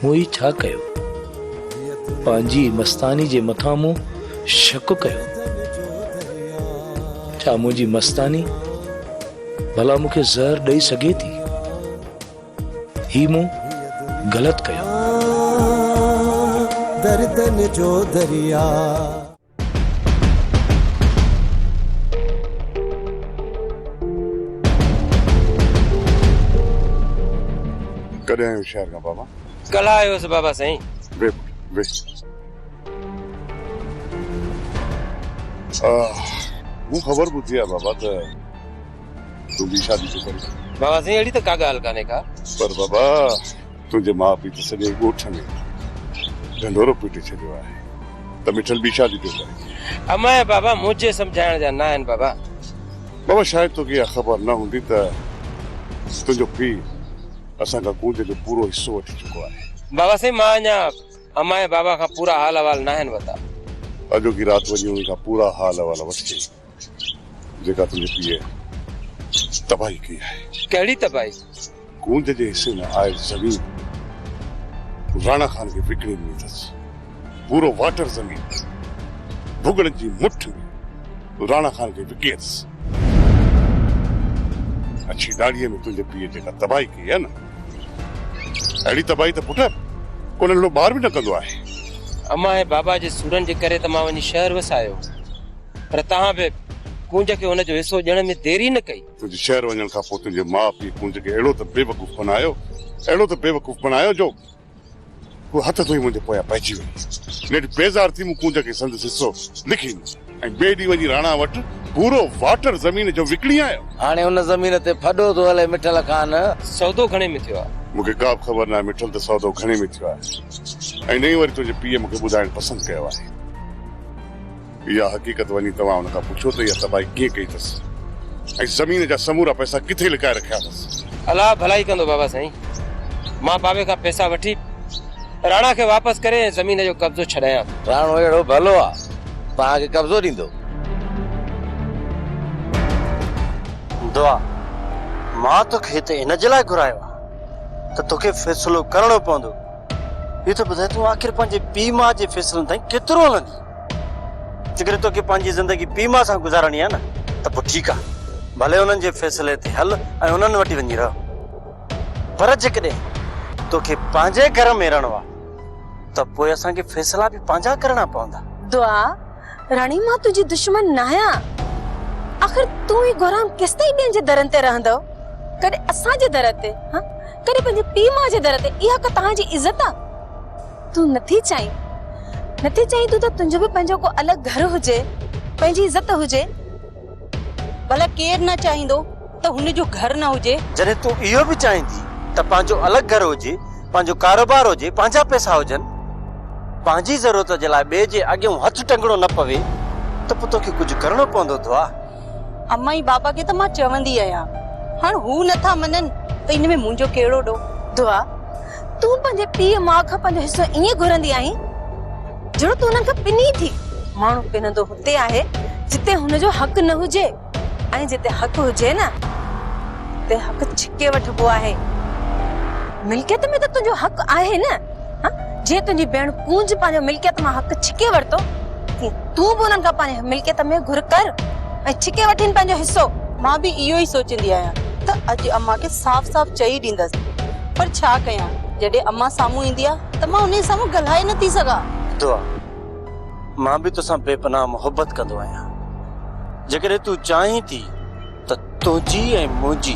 मुई छा कयो? पांजी मस्तानी जे मथां मूं शक कयो। छा मुंहिंजी मस्तानी भला मूंखे ज़हर ॾेई सघे थी? ही मूं गलत कयो। दर्दन जो दरिया कॾहिं आयो शहर का बाबा? कल आयो से बाबा सही। वे वे वो खबर बुधी है बाबा तो तू भी शादी तो करी। बाबा सही अड़ी तो का गाल काने का। पर बाबा तुझे मां पी तो सॼे ॻोठ में ढंढोरो पीटे छॾियो आहे त मिठल भी शादी तो करे। अमा बाबा मुझे समझाइण जा ना आहिनि बाबा। बाबा शायद तो की खबर न हुंदी त तुझो पी असा का कूंज जो पूरो हिस्सो वठी चुको आहे। बाबा सही मां अञा अमा बाबा का पूरा हाल अहवाल ना आहिनि बता। अॼो की रात वञी उनका पूरा हाल अहवाल वठी जेका तुझे पीए तबाही की है। कहिड़ी तबाही? कूंज जे हिस्से में आयल जमीन राणा खान के विकिणी ॾिनी अथसि। पूरो वाटर ज़मीन भुगड़ जी मुठ में राणा खान के विकी अथसि। अच्छी दाड़ीअ में तुंहिंजे पीउ जेका तबाही कई है न, अहिड़ी तबाही त पुट को नंढड़ो ॿार बि न कंदो आहे। अमा बाबा जे सूरन जे करे त मां वञी शहर वसायो, पर तव्हां बि कूंज खे हुनजो हिस्सो ॾियण में देरी न कई। तुंहिंजे शहर वञण खां पोइ तुंहिंजे माउ पीउ कूंज खे अहिड़ो त बेवकूफ़ बनायो जो वो हथ तो ही मुझे पोया पहुची वही। नेट बेजार थी मु कूंज के संदसि हिस्सो लिखी ऐं ॿिए ॾींहुं वञी राणा वटि पूरो वाटर ज़मीन जो विकिणी आयो। हाणे उन ज़मीन ते फॾो थो हले मिठल खान। सौदो घणे में थियो आहे? मूंखे का बि ख़बर न आहे मिठल त सौदो घणे में थियो आहे ऐं नहीं वरी तुंहिंजे पीउ मूंखे ॿुधाइण पसंदि कयो आहे। इहा हक़ीक़त वञी तव्हां हुन खां पुछो त इहा तबाही कीअं कई अथसि ऐं ज़मीन जा समूरा पैसा किथे लिकाए रखिया अथसि। अलाह भलाई कंदो बाबा साईं। मां बाबे खां पैसा वठी राणा के वापस करे जमीन जो कब्जो छड़ाया। राणो एड़ो भलो आ तव्हांखे कब्जो ॾींदो। दुआ मां तोखे हिते इन जे लाइ घुरायो आहे त तोखे फ़ैसिलो करणो पवंदो। इहो त ॿुधाए तूं आख़िर पंहिंजे पीउ माउ जे फ़ैसिलनि ताईं केतिरो हलंदी। जेकॾहिं तोखे पंहिंजी ज़िंदगी पीउ माउ सां गुज़ारणी आहे न त पोइ ठीकु आहे, भले हुननि जे फ़ैसिले ते हल ऐं हुननि वटि वञी रह। पर जेकॾहिं तोखे पंहिंजे घर में रहणो आहे त पोइ असांखे फ़ैसिला बि पंहिंजा करणा पवंदा। दुआ राणी मां तुंहिंजी दुश्मन न आहियां। आख़िर तूं ही गुलाम किस ताईं ॿियनि जे दरनि ते रहंदो? कॾहिं असांजे दर ते, हाँ कॾहिं पंहिंजे पीउ माउ जे दर ते। इहा का तव्हांजी इज़त आहे? तूं नथी चाहीं तूं त तुंहिंजो बि पंहिंजो को अलॻि घर हुजे, पंहिंजी इज़त हुजे। भला केरु न चाहींदो त हुनजो घर न हुजे? जॾहिं तूं इहो बि चाहींदी त पंहिंजो अलॻि घर हुजे, पंहिंजो कारोबार हुजे, पंहिंजा पैसा हुजनि, पंहिंजी ज़रूरत जे लाइ ॿिए जे अॻियां हथ टंगणो न पवे त पोइ तोखे कुझु करणो पवंदो। दुआ अम्मा ई बाबा खे त मां चवंदी आहियां, हाणे हू नथा मञनि त इन में मुंहिंजो कहिड़ो ॾोह? दुआ तूं पंहिंजे पीउ माउ खां पंहिंजो हिस्सो ईअं घुरंदी आहीं जहिड़ो तूं हुननि खां पिनी थी। माण्हू पिनंदो हुते आहे जिते हुनजो हक़ न हुजे, ऐं जिते हक़ हुजे न ते हक़ छिके वठिबो आहे। मिल्कियत में त तुंहिंजो हक़ आहे न। जे तुंहिंजी भेण कूंज पंहिंजो मिल्कियत मां हक़ छिके वरितो, तूं बि हुननि खां पंहिंजे मिल्कियत में घुर कर ऐं छिके वठिन पंहिंजो हिस्सो। मां बि इहो ई सोचंदी आहियां त अॼु अम्मा खे साफ़ साफ़ चई ॾींदसि, पर छा कयां जॾहिं अम्मा साम्हूं ईंदी आहे त मां उन साम्हूं ॻाल्हाए नथी सघां। दुआ मां बि तोसां बेपनाह मोहबत कंदो आहियां। जेकॾहिं तूं चाहीं थी त तुंहिंजी ऐं मुंहिंजी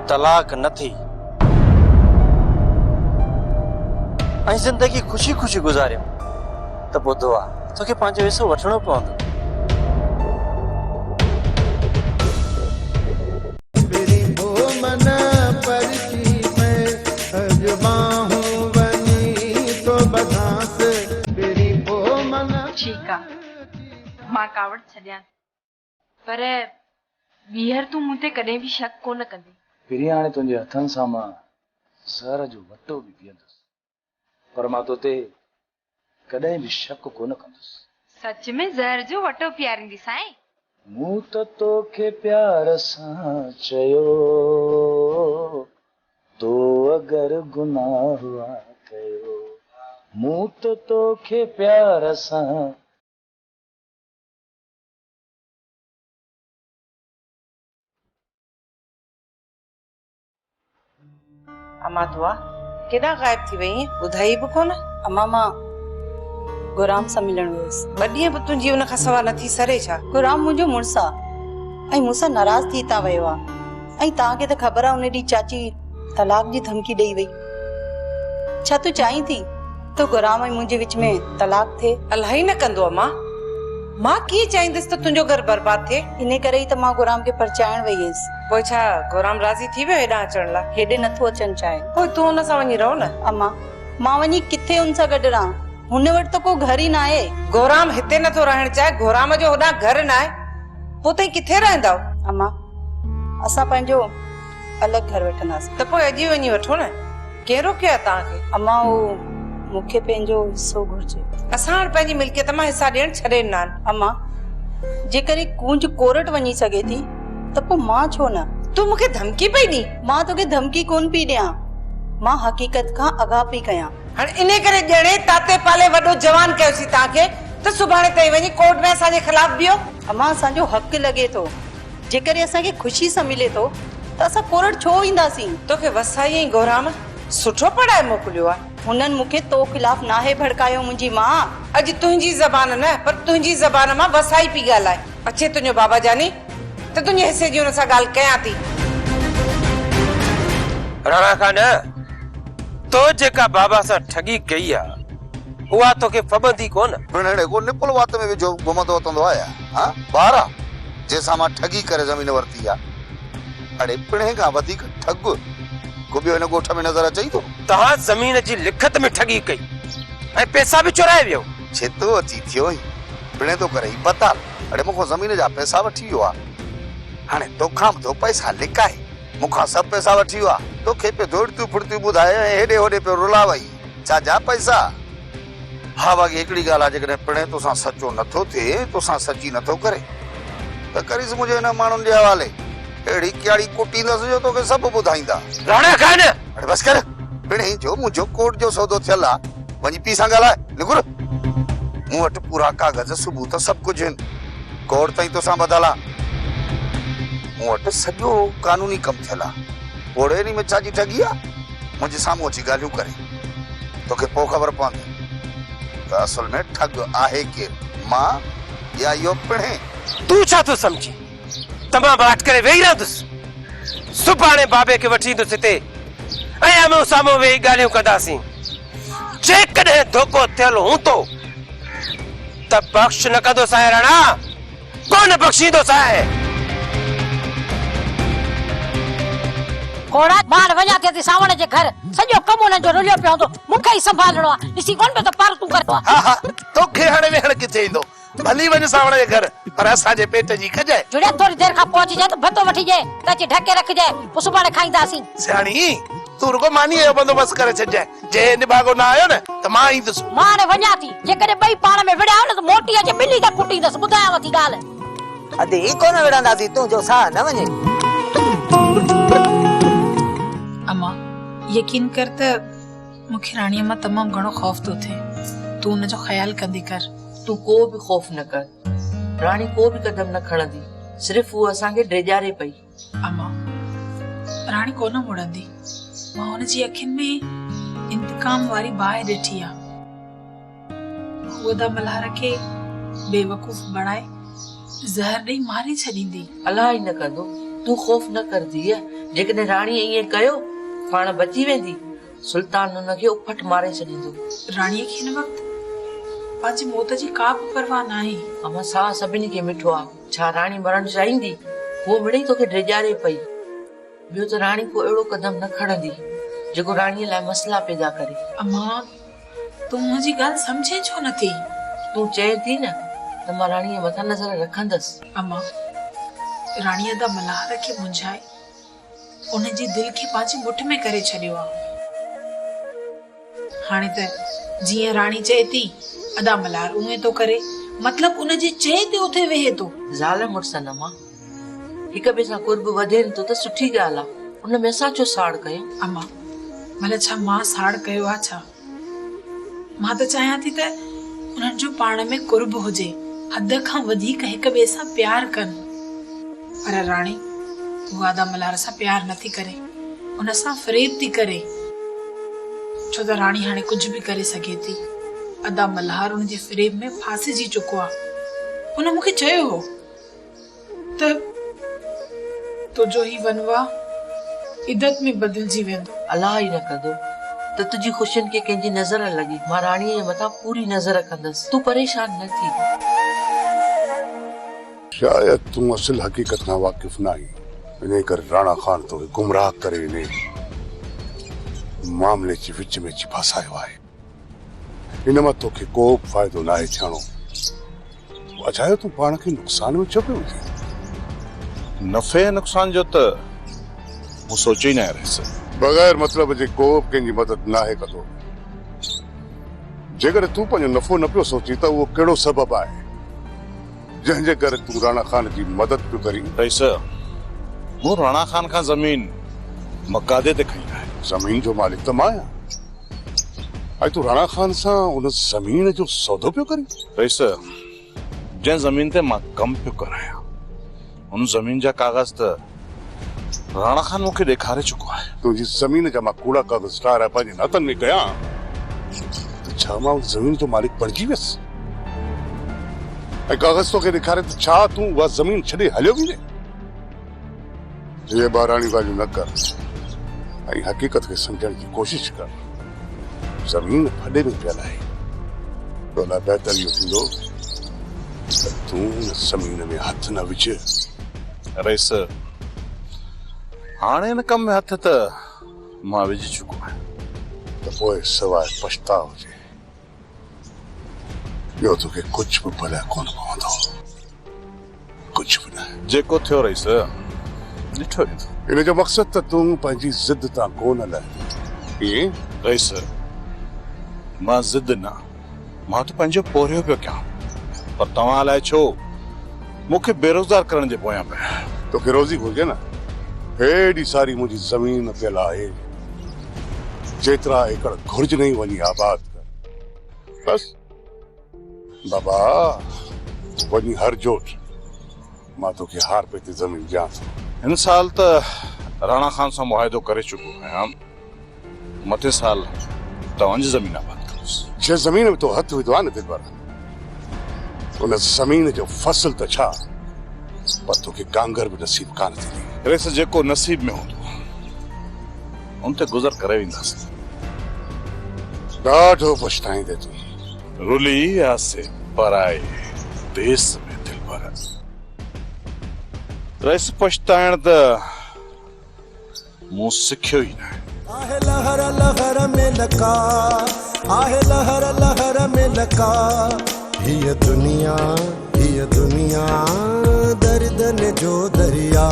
तलाक न थी ऐं ज़िंदगी ख़ुशी ख़ुशी गुज़ारियूं त पोइ दुआ तोखे पंहिंजो हिस्सो वठणो पवंदो। मां कावड़ छॾियां, पर ॿीहर तूं मूं ते कॾहिं बि शक कोन कंदी। पिरी हाणे तुंहिंजे हथनि सां मां ज़हर जो वटो बि पीअंदुसि, पर मां तोते कॾहिं बि शक कोन कंदुसि। सच में ज़हर जो वटो पीआरींदी साईं? मूं त तोखे प्यार सां चयो, तो अगर गुनाह हुआ कयो मूं तो तोखे प्यार सां अम्मा दुआ केॾा गायब थी वई ॿुधाई बि कोन। अम्मा मां गुराम सां मिलण वियसि। ॿ ॾींहं बि तुंहिंजी उन खां सवाइ नथी सरे छा? गुराम मुंहिंजो मुड़ुसु आहे ऐं मूंसां नाराज़ थी था वियो आहे ऐं तव्हांखे त ख़बर आहे उन ॾींहुं चाची तलाक जी धमकी ॾेई वई। छा तूं चाहीं थी त गुराम ऐं मुंहिंजे विच में तलाक थिए? अलाही न कंदो अम्मा। मां कीअं चाहींदसि त तुंहिंजो घर बर्बाद थिए? इन करे ई त मां गुराम खे परचाइण वई हुयसि। पोइ छा गुराम राज़ी थी वियो हेॾां अचण लाइ? हेॾे नथो अचनि चाहे। पोइ तूं हुन सां वञी रहो न। अम्मा मां वञी किथे हुन सां गॾु रहां? हुन वटि त को घर ई न आहे। गुराम हिते नथो रहण चाहे, गुराम जो होॾां घर न आहे, पोइ ताईं किथे रहंदा? अम्मा असां पंहिंजो अलॻि घर वठंदासीं। त पोइ अॼु वञी वठो न, केरु रोकियो आहे तव्हांखे? अम्मा उहो मूंखे पंहिंजो हिसो घुर्जे। असां हाणे पंहिंजी मिल्कियत मां हिसा ॾियण छॾे ॾिना आहिनि। अम्मा जेकर कूंज कोर्ट वञी सघे थी त पोइ मां छो न? तूं मूंखे धमकी पई ॾी? मां तोखे धमकी कोन पई ॾियां, मां हक़ीक़त खां आगाह पई कयां। हाणे इन करे ॼणे ताते पाले वॾो जवान कयोसीं तव्हांखे त सुभाणे ताईं वञी कोर्ट में असांजे ख़िलाफ़ बीहो। अम्मा असांजो हक़ लॻे थो, जेकर असांखे ख़ुशी सां मिले थो त असां कोर्ट छो ईंदासीं? तोखे वसाई ऐं गुराम सुठो पढ़ाए मोकिलियो आहे। हुननि मूंखे तो ख़िलाफ़ नाहे भड़कायो मुंहिंजी मां। अॼु तुंहिंजी ज़बान न पर तुंहिंजी ज़बान मां वसाई पई ॻाल्हाए। अचे तुंहिंजो बाबा जानी त तुंहिंजे हिसे जी हुन सां ॻाल्हि कयां थी। राणा खान तो जेका बाबा सां ठगी कई आहे उहा तोखे फबंदी कोन? पिणणे को निपुल वात में विझो घुमंदो वतंदो आया हां बारा जैसा मां ठगी करे ज़मीन वरती आहे। अड़े पिणे खां वधीक ठग को ॿियो हिन ॻोठ में नज़र अचई थो? तव्हां ज़मीन जी लिखत में ठगी कई ऐं पैसा बि चुराए वियो। छितो अची थियो ई पिणे तो करे ई बताल। अड़े मूंखां ज़मीन जा पैसा वठी वियो आहे, हाणे तोखां बि तो पैसा लिकाए मूंखां सभु पैसा वठी वियो आहे। तोखे पे दौड़तियूं फुड़तियूं ॿुधाए ऐं हेॾे होॾे पियो रुलावई। छा जा पैसा? हा बाक़ी हिकिड़ी ॻाल्हि आहे, जेकॾहिं पिणे तोसां सचो नथो थिए, तोसां सची नथो करे त करीस मुंहिंजे हिन माण्हुनि जे हवाले। अहिड़ी कहिड़ी कुटींदसि जो तोखे सभु ॿुधाईंदा। राणा खान अड़े बसि कर। पिणे जो मुंहिंजो कोर्ट जो सौदो थियल आहे, वञी पीउ सां ॻाल्हाए निकुर। मूं वटि पूरा कागज़ सबूत सभु कुझु आहिनि। कोर्ट ताईं तोसां ॿधल आहे। मूं वटि सॼो कानूनी कमु थियल आहे। ओड़े ॾींहुं में छा जी ठगी आहे? मुंहिंजे साम्हूं अची ॻाल्हियूं करे तोखे पोइ ख़बर पवंदी त असुल में ठग आहे केरु, मां या इहो पिणे। तूं छा थो सम्झी? तमामु बाट करे वेही रहंदुसि। सुभाणे बाबे खे वठी ईंदुसि हिते ऐं आम्हूं साम्हूं वेही ॻाल्हियूं कंदासीं। जेकॾहिं धोखो थियल हूंदो त बख़्श न कंदो साईं राणा, कोन बख़्शींदो साईं। कोड़ा बाहर वञा थी सावण जे घर, सॼो कम उन जो रुलियो पियो हूंदो, मूंखे ई संभालणो आहे। ॾिसी कोन पियो त पर तूं कर। हा हा तोखे हाणे वेहण किथे ईंदो? भली वञ सावण जे घर, पर असांजे पेट जी खजाए। जुड़े थोड़ी देर खां पहुची जाए त भतो वठी जाए त अची ढके रखजाए, पोइ सुभाणे खाईंदासीं। सियाणी तू रुगो मानी जो बंदोबस्त करे छॾजाए। जे निभागो न आयो न त मां ईंदुसि। मां हाणे वञा थी, जेकॾहिं ॿई पाण में विड़िया न त मोटी अचे ॿिली त कुटींदसि। ॿुधायांव थी ॻाल्हि। अदे ई कोन विड़ंदासीं, तूं जो साह न वञे। अम्मा यकीन कर त मूंखे राणीअ मां तमामु घणो ख़ौफ़ थो थिए। तूं हुनजो ख़्यालु कंदी कर। तूं को बि ख़ौफ़ न कर, राणी को बि कदम न खणंदी, सिर्फ़ उहा असांखे ड्रेजारे पई। अम्मा राणी कोन मुड़ंदी, मां हुनजी अखियुनि में इंतकाम वारी बाहि ॾिठी आहे। उहा द मल्हार खे बेवकूफ़ बणाए ज़हर ॾेई मारे छॾींदी। अलाही न कंदो, तूं ख़ौफ़ न कर धीअ। जेकॾहिं राणी ईअं कयो पाण बची वेंदी, सुल्तान हुनखे उफट मारे छॾींदो। राणीअ खे हिन वक़्तु पंहिंजी मौत जी का बि परवाह न आहे। अम्मा साह सभिनी खे मिठो आहे। छा राणी मरण चाहींदी? वो मिड़ई तोखे ड्रेजारे पई। ॿियो त राणी को अहिड़ो कदम न खणंदी जेको राणीअ लाइ मसला पैदा करे। अम्मा तूं मुंहिंजी ॻाल्हि सम्झे छो नथी? तूं चए थी न त मां राणीअ मथां नज़र रखंदसि। अम्मा राणीअ द मल्हार खे मुंझाए उनजी दिलि खे पंहिंजी मुठ में करे छॾियो आहे। हाणे त जीअं राणी चए थी अदा मल्हार उहे तो करे, मतलब उनजे चए ते उथे वेहे तो। ज़ाल मुड़सन मां हिक ॿिए सां कुर्ब वधेनि तो त सुठी ॻाल्हि आहे, उन में असां छो साड़ कयूं? अम्मा भले छा मां साड़ कयो आहे छा? मां त चाहियां थी त उन्हनि जो पाण में कुर्ब हुजे, हद खां वधीक हिक ॿिए सां प्यार कनि। पर राणी उहा अदा मल्हार सां प्यार नथी करे, उन सां फ़रेब थी करे। छो त राणी हाणे कुझु बि करे सघे थी। अदा मल्हार उन जे फ़रेब में फासिजी चुको आहे। उन मूंखे चयो हो त तुंहिंजो ही वनवा इद्दत में बदिलजी वेंदो। अलाह ई न कंदो त तुंहिंजी ख़ुशियुनि खे कंहिंजी नज़र लॻी। मां राणीअ जे मथां पूरी नज़र कंदसि, तूं परेशान न थी। शायद तूं असल हकीकत खां वाकिफ न आहीं, इन करे राणा खान तो गुमराह करे इन मामले जे विच में अची फसायो आहे। इन मां तोखे को बि फ़ाइदो न आहे थियणो। अछा तूं पाण खे नुक़सान में छो पियो विझे? नफ़े ऐं नुक़सान जो त मूं सोचियो ई न आहे। बग़ैर मतलब जे को बि कंहिंजी मदद न आहे कंदो। जेकर तूं पंहिंजो नफ़ो न पियो सोची त उहो कहिड़ो सबबु आहे जंहिंजे करे तूं राणा खान जी मदद पियो करी? रईस, मूं राणा खान खां ज़मीन मकादे ते खई आहे। ज़मीन जो मालिक त मां आहियां। ऐं तूं राणा खान सां उन ज़मीन जो सौदो पियो करी? रईस, जंहिं ज़मीन ते मां कमु पियो करायां उन ज़मीन जा कागज़ त राणा खान मूंखे ॾेखारे चुको आहे। तुंहिंजी ज़मीन जा मां कूड़ा कागज़ ठाहिराए पंहिंजे हथनि में कयां त छा मां उन ज़मीन जो मालिक बणिजी वियसि? ऐं कागज़ तोखे ॾेखारे त छा तूं उहा ज़मीन छॾे हलियो वञे? ये ॿाराणी ॻाल्हियूं न कर ऐं हक़ीक़त खे सम्झण जी कोशिश कर। ज़मीन फॾे में पियल आहे। तो लाइ बहितर इहो थींदो त तूं उन ज़मीन में हथ न विझ। रईस, हाणे हिन कम में हथ त मां विझी चुको आहियां। त पोइ सवाइ पछताव हुजे ॿियो तोखे कुझु बि भले कोन पवंदो। कुझु बि न। जेको थियो रईस, ॾिठो वेंदो। इन जो मक़सदु त तूं पंहिंजी ज़िद तां कोन लहे। ईअं? रईस, मां ज़िद न, मां त पंहिंजो पोरियो पियो कयां। पर तव्हां अलाए छो मूंखे बेरोज़गार करण जे पोयां पिया। तोखे रोज़ी घुरिजे न। हेॾी सारी मुंहिंजी ज़मीन पियल आहे, जेतिरा एकड़ घुर्ज नहीं वञी आबाद कर। बस बाबा वञी हर जोट मां तोखे हार पे ते ज़मीन ॾियां थो। हिन साल त राणा खान सां मुआहिदो करे चुको आहियां। मथे साल तव्हांजी ज़मीन आबाद कंदुसि। जंहिं ज़मीन में तो हथ विधो आहे न दिलबर, उन ज़मीन जो फसल त छा पर तोखे कांगर बि नसीब कान थींदी। रेस, जेको नसीब में हूंदो उन ते गुज़र करे वेंदासीं। ॾाढो पछताईंदे तूं। रुली आसे पराए देश में दिलबर। रेस, पछताइण त मूं सिखियो ई न। आहे लहर लहर में लका, आहे लहर लहर में लका। हीअ दुनिया दर्दन जो दरिया।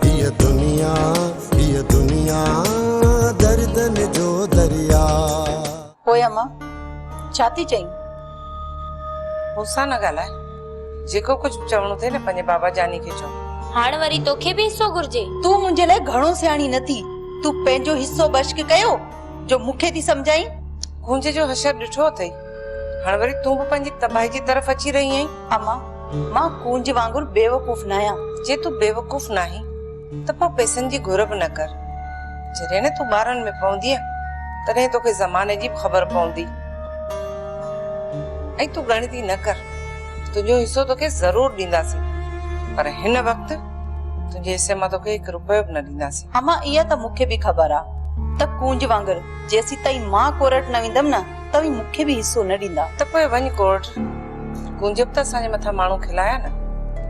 हीअ दुनिया दर्दन जो दरिया। पोइ मां छा थी चई? मूंसां न ॻाल्हाए। जेको कुझु चवणो थिए न पंहिंजे बाबा जानी खे चओ। हाणे वरी तोखे बि हिस्सो घुर्जे। तूं मुंहिंजे लाइ घणो सियाणी न थी। तूं पंहिंजो हिस्सो बश्क कयो जो मूंखे थी सम्झाई। कुंज जो हशर ॾिठो अथई, हाणे वरी तूं बि पंहिंजी तबाही जी तरफ़ अची रही आहीं। अम्मा, मां कुंज वांगुरु बेवकूफ़ न आहियां। जे तूं बेवकूफ़ न आहीं त पोइ पैसनि जी घुर बि न कर। जॾहिं न तूं ॿारनि में पवंदीअ तॾहिं तोखे ज़माने जी ख़बर पवंदी। ऐं तूं ॻणती न कर, तुंहिंजो हिस्सो तोखे ज़रूर ॾींदासीं, पर हिन वक़्तु तुंहिंजे हिसे मां तोखे 1 रुपयो बि न ॾींदासीं। अम्मा, इहा त मूंखे बि ख़बर आहे त कुंज वांगुरु जेसीं ताईं मां कोर्ट न वेंदमि न तव्हीं मूंखे बि हिस्सो न ॾींदा। त पोइ वञ कोर्ट। कुंज बि त असांजे मथां माण्हू खिलाया न,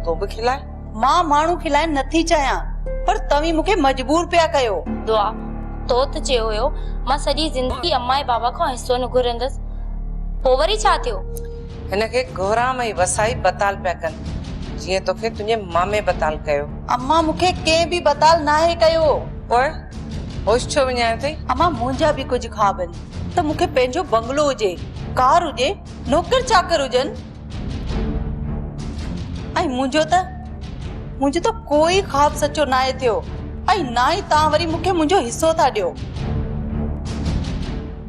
तूं बि खिलाए। मां माण्हू खिलाइण नथी चाहियां, पर तव्हीं मूंखे मजबूर पिया कयो। दुआ तो त चयो हुयो मां सॼी ज़िंदगी अम्मा ऐं बाबा खां हिस्सो न घुरंदसि, पोइ वरी छा थियो? हिनखे घोराम ऐं वसाई बताल पिया कनि, जीअं तोखे तुंहिंजे मामे बताल कयो। अम्मा, मूंखे कंहिं बि बताल नाहे कयो। पोइ होश छो विञायो अथई? अम्मा, मुंहिंजा बि कुझु ख्वाब आहिनि त मूंखे पंहिंजो बंगलो हुजे, कार हुजे, नौकर चाकर हुजनि। ऐं मुंहिंजो त कोई ख्वाब सचो नाहे थियो। ऐं ना ई तव्हां वरी मूंखे मुंहिंजो हिस्सो था ॾियो।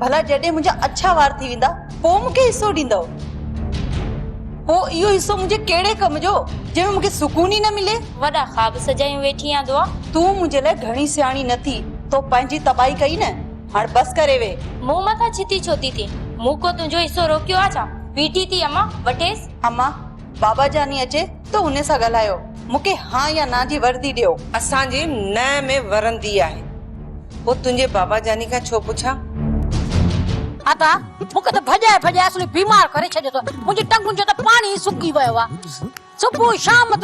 भला जॾहिं मुंहिंजा अच्छा वार थी वेंदा पोइ मूंखे हिसो ॾींदव? पोइ इहो हिसो मुंहिंजे कहिड़े कम जो जंहिंमें मूंखे सुकून ई न मिले? वॾा ख्वाब सजायूं वेठी आ दुआ। तूं मुंहिंजे लाइ घणी सियाणी न थी तो पंहिंजी तबाही कई न। हाणे बस करे वे। मूं मथां छिती छोती थी? मूं को तुंहिंजो हिसो रोकियो आ छा? बीठी थी अम्मा वठेस। अम्मा बाबा जानी अचे तो हुन सां ॻाल्हायो। मूंखे हाँ या ना जी वर्दी ॾियो। असांजे न में वरंदी आहे। पोइ तुंहिंजे बाबा जानी खां छो पुछां? आता मूंखे त भॼाए भॼाए असली बीमार करे छॾियो तो। मुंहिंजी टंगुनि जो त पाणी सुकी वियो आहे। सुबुह शाम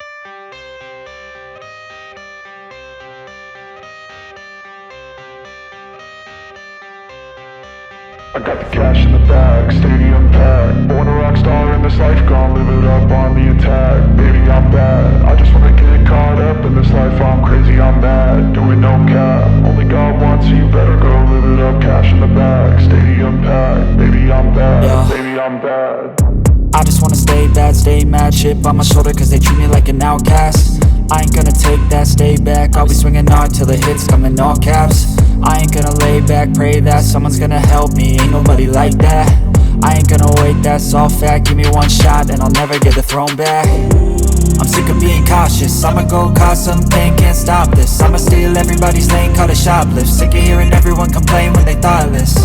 I got the cash in the bag, stadium packed. Born a rock star in this life, gone live it up on the attack. Baby, I'm bad, I just wanna get caught up in this life. I'm crazy, I'm mad, doing no cap. Only God wants you, better go live it up. Cash in the bag, stadium packed. Baby, I'm bad, baby, I'm bad. I just wanna stay bad, stay mad. Chip on my shoulder cause they treat me like an outcast. I ain't gonna take that, stay back. I'll be swinging hard till the hits come in all caps. I ain't gonna lay back, pray that someone's gonna help me. Ain't nobody like that. I ain't gonna wait, that's all fact. Give me one shot and I'll never get the throne back. I'm sick of being cautious. I'ma go cause some pain, can't stop this. I'ma steal everybody's lane, call it shoplift. Sick of hearing everyone complain when they thoughtless.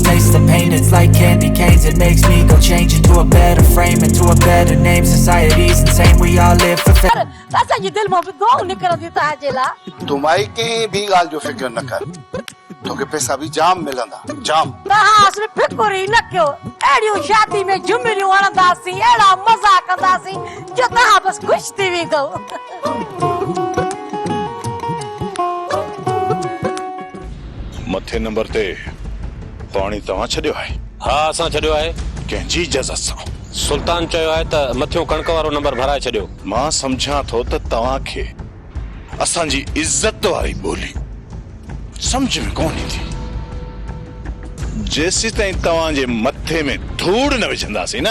Taste the pain, it's like candy canes. It makes me go change into a better frame, into a better name. Society's insane, we all live for fame. असांजे दिल मां दो निकरंदी तव्हांजे लाइ। तुम्हारी कंहिं बि ॻाल्हि जो फिक्र न कर, तोखे पैसा भी जाम मिलंदा, जाम। तव्हां असली फिक्र ई न कयो। अहिड़ियूं शादी में झुमिरियूं हणंदासीं, अहिड़ा मज़ा कंदासीं जो तव्हां बसि ख़ुशि थी वेंदव। मथे नंबर ते पाणी तव्हां छॾियो आहे? हा असां छॾियो आहे। कंहिंजी इजाज़त सां? सुल्तान चयो आहे त मथियों कणक वारो नंबर भराए छॾियो। मां सम्झां थो त तव्हांखे असांजी इज़त वारी ॿोली समझ में कोन ईंदी। जेसी ताईं तव्हांजे मथे में धूड़ न विझंदासीं न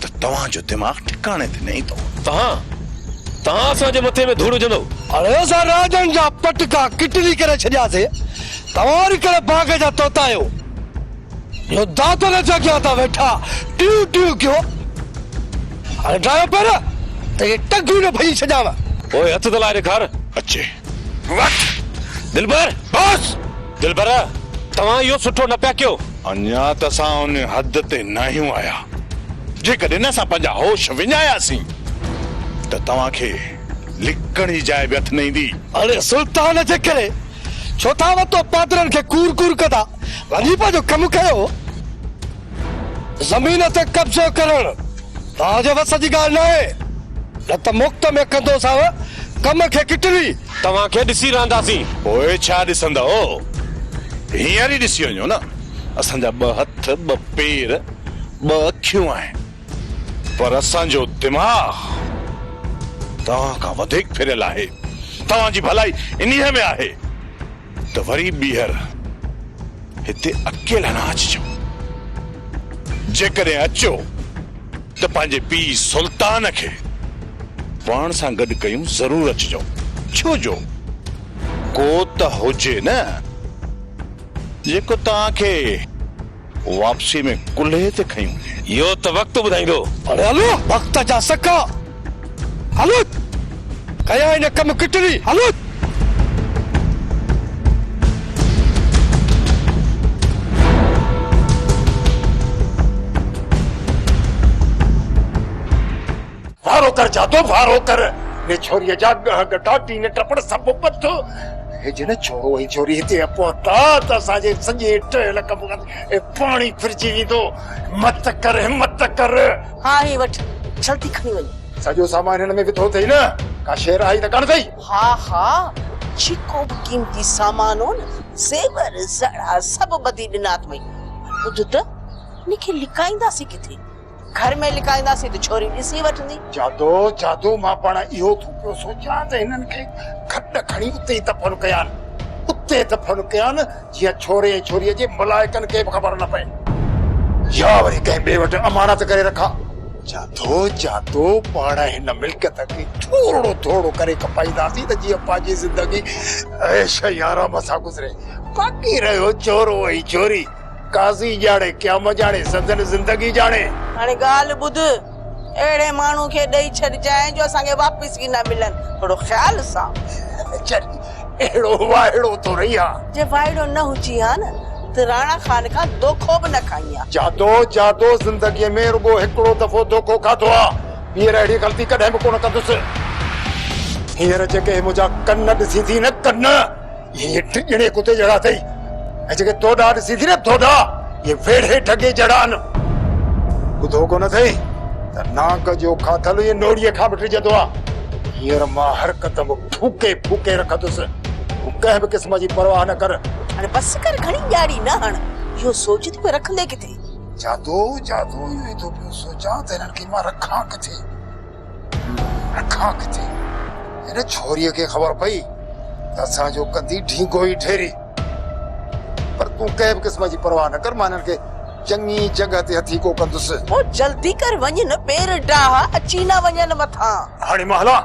त तव्हांजो दिमाग़ ठिकाणे ते न ईंदो। तव्हां असांजे मथे में धूड़ विझंदो? अरे असां राजन जा पटका किटली करे छॾियासीं, तव्हां वरी करे बाग जा तोता आहियो। यो दांत न जॻिया था वेठा टियूं टियूं कयो। हाणे ड्राइव पर त ये टंगियूं न भई छॾियांव। ओए हथ दलाए ॾेखार। अचे दिलबर बस। दिलबर तव्हां इहो सुठो न पिया कयो। अञा त असां उन हद ते न आहियूं आया। जेकॾहिं न असां पंहिंजा होश विञायासीं त तव्हांखे लिकण जी जाइ बि हथ न ईंदी। अरे सुल्तान जे करे छो था वतो पादरनि खे कूर कूर कंदा। वञी पंहिंजो कमु कयो। ज़मीन ते कब्ज़ो करणु तव्हांजे वस जी ॻाल्हि न आहे। न त मुफ़्त में कंदोसाव कम खे किटली। तव्हांखे ॾिसी रहंदासीं। पोइ छा ॾिसंदो? हींअर ई ॾिसी वञो न। असांजा ॿ हथ, ॿ पेर, ॿ अखियूं आहिनि, पर असांजो दिमाग़ तव्हां खां वधीक फिरियल आहे। तव्हांजी भलाई इन्हीअ में आहे त वरी ॿीहर हिते अकेला न अचिजो। जेकॾहिं अचो त पंहिंजे पीउ सुल्तान खे पाण सां गॾु कयूं ज़रूर अचिजो। छो जो को त हुजे न जेको तव्हांखे वापसी में कुल्हे ते खयूं। इहो त वक़्तु ॿुधाईंदो। अरे हलो वक़्त जा सका हलो कया इन कम किटली। हलो फारो कर जातो फारो कर। ने छोरी जा गटाटी ने टपड़ सब पथ हे जने छोरो ही छोरी हिते पहुता त असांजे सॼे टेल कम पाणी फिरजी वेंदो। मत कर हिम्मत कर। हाँ ही वठ जल्दी खणी वञ। सॼो सामान हिन में विधो अथई न, का शेर आई त कान अथई? हा हा जेको बि कीमती सामान हो न ज़ेवर ज़ड़ा सभु ॿधी ॾिना अथई। ॿुध त इनखे लिकाईंदासीं किथे? घर में लिकाईंदासीं त छोरी ॾिसी वठंदी। जादो जादो मां पाण इहो थो पियो सोचां त हिननि खे खट खणी उते ई दफ़न कयानि, उते दफ़न कयानि जीअं छोरे ऐं छोरीअ जे मलाइकनि खे बि ख़बर न पए। या वरी कंहिं ॿिए वटि अमानत करे रखा जातो पाण हिन मिल्कियत खे थोरो थोरो करे कपाईंदासीं त जीअं पंहिंजी ज़िंदगी ऐश आराम सां गुज़रे। बाक़ी रहियो चोरो ऐं चोरी, काज़ी ॼाणे क़याम ॼाणे संदन ज़िंदगी ॼाणे। हाणे ॻाल्हि ॿुध, अहिड़े माण्हू खे ॾेई छॾिजांइ जो असांखे वापसि ई न मिलनि, थोरो ख़्याल सां। अहिड़ो वाइड़ो तो रही आहे। जे वाइड़ो न हुजी हा न त राणा खान खां दोखो बि न खाई आहे। जादो ज़िंदगीअ में रुगो हिकिड़ो दफ़ो दोखो खाधो आहे, ॿीहर अहिड़ी ग़लती कॾहिं बि कोन कंदुसि। हींअर जेके मुंहिंजा कन ॾिसी थी न कन, इहे टिजणे कुते जहिड़ा अथई, ऐं जेके तोड़ा ॾिसी थी न तोड़ा, इहे वेढ़े ठगे जहिड़ा आहिनि। ॿुधो कोन अथई त नाक जो खाधल इहे नोड़ीअ खां बि टिजंदो आहे। हींअर मां हर क़दम फूके फूके रखंदुसि, तूं कंहिं बि क़िस्म जी परवाह न कर। हाणे बस कर, घणी ॼाड़ी न हण, इहो सोच थी रखंदे किथे। जादो इहो थो पियो सोचां त हिननि खे मां रखां किथे। हिन छोरीअ खे ख़बर पई त असांजो कंदी ढींगो ई ठेरी, पर तूं कंहिं बि क़िस्म जी परवाह न कर, मां हिननि खे चङी जॻह ते हथी को कंदुसि। जल्दी कर, वञ न, पेर डाह अची न वञनि मथां। हाणे मां हलां?